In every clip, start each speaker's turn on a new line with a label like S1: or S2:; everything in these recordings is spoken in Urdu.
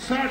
S1: 60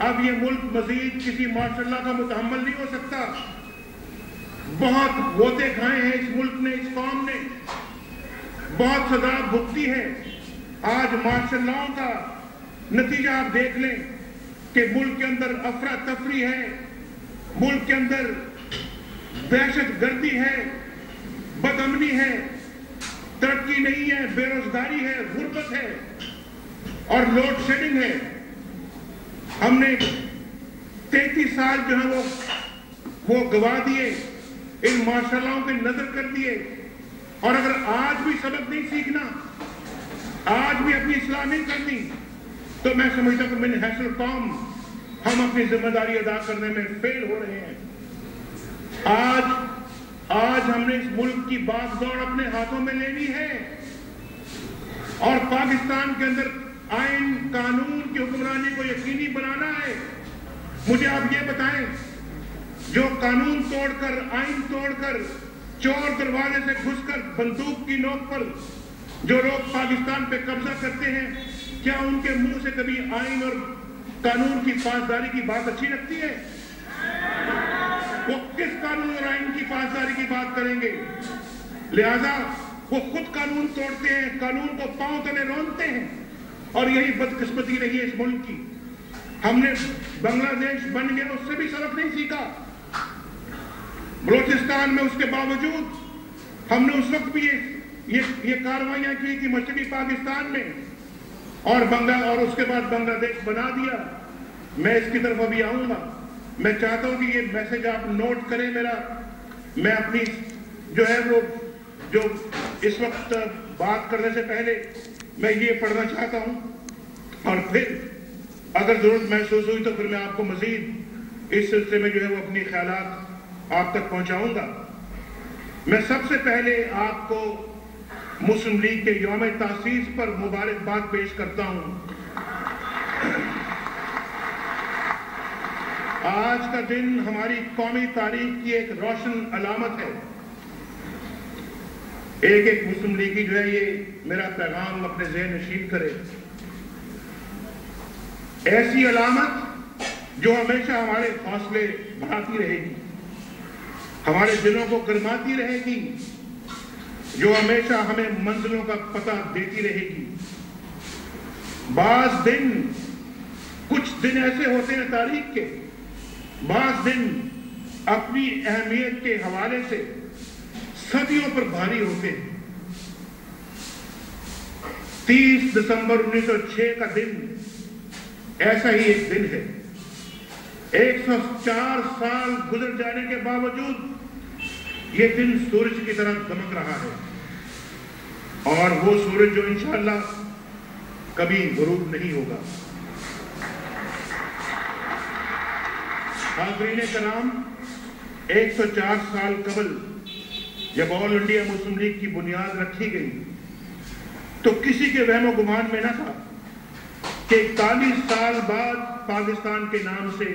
S1: اب یہ ملک مزید کسی مارشل لا کا متحمل نہیں ہو سکتا. بہت غوطے کھائے ہیں اس ملک نے, اس قوم نے, بہت سزا بھگتی ہے. آج مارشل لا کا نتیجہ آپ دیکھ لیں کہ ملک کے اندر افراتفری ہے, ملک کے اندر دہشت گردی ہے, بدامنی ہے, ترقی نہیں ہے, بے روزگاری ہے, غربت ہے اور لوڈ شیڈنگ ہے. ہم نے 33 سال جو ہے وہ گوا دیے, ان مارشل لاؤں پہ نظر کر دیے. اور اگر آج بھی سبق نہیں سیکھنا, آج بھی اپنی اصلاح نہیں کرنی, تو میں سمجھتا ہوں کہ من حیث القوم ہم اپنی ذمہ داری ادا کرنے میں فیل ہو رہے ہیں. آج ہم نے اس ملک کی باغ دوڑ اپنے ہاتھوں میں لینی ہے اور پاکستان کے اندر آئین قانون کی حکمرانی کو یقینی بنانا ہے. مجھے آپ یہ بتائیں, جو قانون توڑ کر, آئین توڑ کر, چور دروازے سے گھس کر بندوق کی نوک پر جو لوگ پاکستان پہ قبضہ کرتے ہیں, کیا ان کے منہ سے کبھی آئین اور قانون کی پاسداری کی بات اچھی لگتی ہے؟ وہ کس قانون اور آئین کی پاسداری کی بات کریں گے؟ لہذا وہ خود قانون توڑتے ہیں, قانون کو پاؤں تلے رونتے ہیں, اور یہی بدقسمتی رہی ہے اس ملک کی. ہم نے بنگلہ دیش بن گیا, اس سے بھی سبق نہیں سیکھا. بلوچستان میں اس کے باوجود ہم نے اس وقت بھی یہ کاروائیاں کی تھی مشرقی پاکستان میں, اور اس کے بعد بنگلہ دیش بنا دیا. میں اس کی طرف ابھی آؤں گا. میں چاہتا ہوں کہ یہ میسج آپ نوٹ کریں میرا. میں اپنی جو ہے وہ جو اس وقت بات کرنے سے پہلے میں یہ پڑھنا چاہتا ہوں, اور پھر اگر ضرورت محسوس ہوئی تو پھر میں آپ کو مزید اس سلسلے میں جو ہے وہ اپنی خیالات آپ تک پہنچاؤں گا. میں سب سے پہلے آپ کو مسلم لیگ کے یوم تاسیس پر مبارکباد پیش کرتا ہوں. آج کا دن ہماری قومی تاریخ کی ایک روشن علامت ہے. ایک مسلم لیگی جو ہے یہ میرا پیغام اپنے ذہن نشین کرے. ایسی علامت جو ہمیشہ ہمارے حوصلے بڑھاتی رہے گی, ہمارے دلوں کو گرماتی رہے گی, جو ہمیشہ ہمیں منزلوں کا پتہ دیتی رہے گی. بعض دن, کچھ دن ایسے ہوتے ہیں تاریخ کے, بعض دن اپنی اہمیت کے حوالے سے صدیوں پر بھاری ہوتے ہیں. 30 دسمبر 1906 کا دن ایسا ہی ایک دن ہے. 104 سال گزر جانے کے باوجود یہ دن سورج کی طرح دمک رہا ہے, اور وہ سورج جو انشاءاللہ کبھی غروب نہیں ہوگا. حاضرین کرام, 104 سال قبل جب آل انڈیا مسلم لیگ کی بنیاد رکھی گئی تو کسی کے وہم و گمان میں نہ تھا کہ 41 سال بعد پاکستان کے نام سے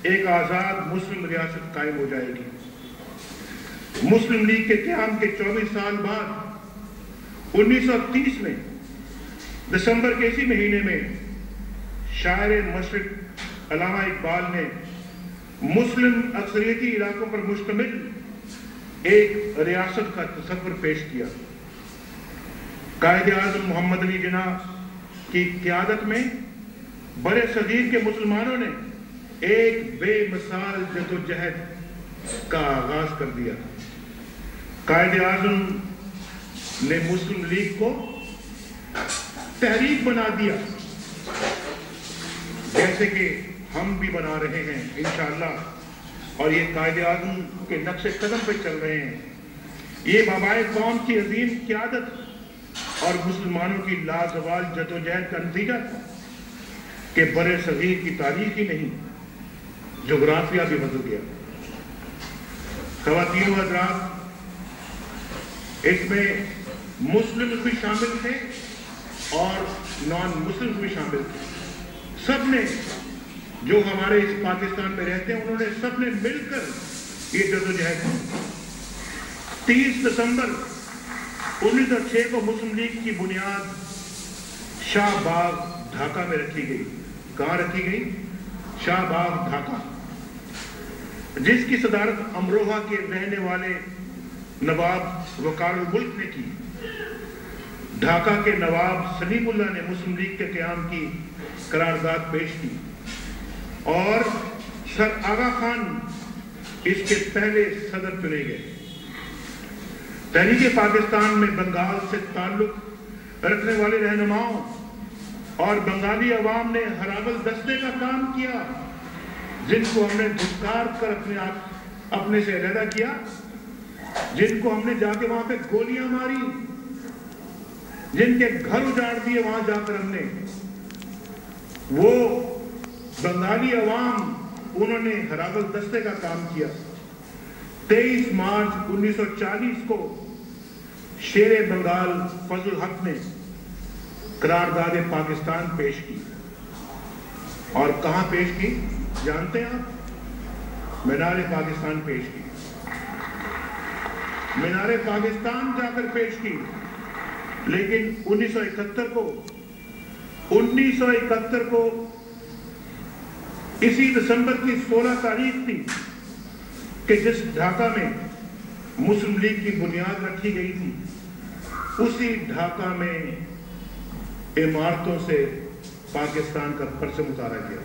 S1: ایک آزاد مسلم ریاست قائم ہو جائے گی. مسلم لیگ کے قیام کے 24 سال بعد 1930 میں دسمبر کے اسی مہینے میں شاعر مشرق علامہ اقبال نے مسلم اکثریتی علاقوں پر مشتمل ایک ریاست کا تصور پیش کیا. قائد اعظم محمد علی جناح کی قیادت میں برے صغیر کے مسلمانوں نے ایک بے مثال جدوجہد کا آغاز کر دیا. قائد اعظم نے مسلم لیگ کو تحریک بنا دیا, جیسے کہ ہم بھی بنا رہے ہیں انشاءاللہ, اور یہ قائد اعظم کے نقش قدم پہ چل رہے ہیں. یہ بابائے قوم کی عظیم قیادت اور مسلمانوں کی لازوال جدوجہد کا نتیجہ تھا کہ برے صغیر کی تاریخ ہی نہیں, جغرافیہ بھی بدل گیا. خواتین و حضرات, اس میں مسلم بھی شامل تھے اور نان مسلم بھی شامل تھے. سب نے, جو ہمارے اس پاکستان میں رہتے ہیں, انہوں نے سب نے مل کر یہ جدوجہد کی. 30 دسمبر 1906 کو مسلم لیگ کی بنیاد شاہ باغ ڈھاکہ میں رکھی گئی. کہاں رکھی گئی؟ شاہ باغ ڈھاکہ، جس کی صدارت امروہہ کے رہنے والے نواب وقار الملک نے کی۔ ڈھاکہ کے نواب سلیم اللہ نے مسلم لیگ کے قیام کی قرارداد پیش کی اور سر آغا خان اس کے پہلے صدر چنے گئے۔ تحریک پاکستان میں بنگال سے تعلق رکھنے والے رہنماؤں اور بنگالی عوام نے ہراول دستے کا کام کیا، جن کو ہم نے دھتکار کر اپنے سے علیحدہ کیا، جن کو ہم نے جا کے وہاں پہ گولیاں ماری، جن کے گھر اجاڑ دیے وہاں جا کر ہم نے، وہ بنگالی عوام انہوں نے ہراول دستے کا کام کیا۔ 23 مارچ 1940 کو شیر بنگال فضل الحق نے قرارداد پاکستان پیش کی، اور کہاں پیش کی جانتے ہیں آپ؟ مینار پاکستان پیش کی، مینار پاکستان جا کر پیش کی۔ لیکن 1971 کو اسی دسمبر کی 16 تاریخ تھی کہ جس ڈھاکہ میں مسلم لیگ کی بنیاد رکھی گئی تھی، اسی ڈھاکہ میں عمارتوں سے پاکستان کا پرچم اتارا گیا۔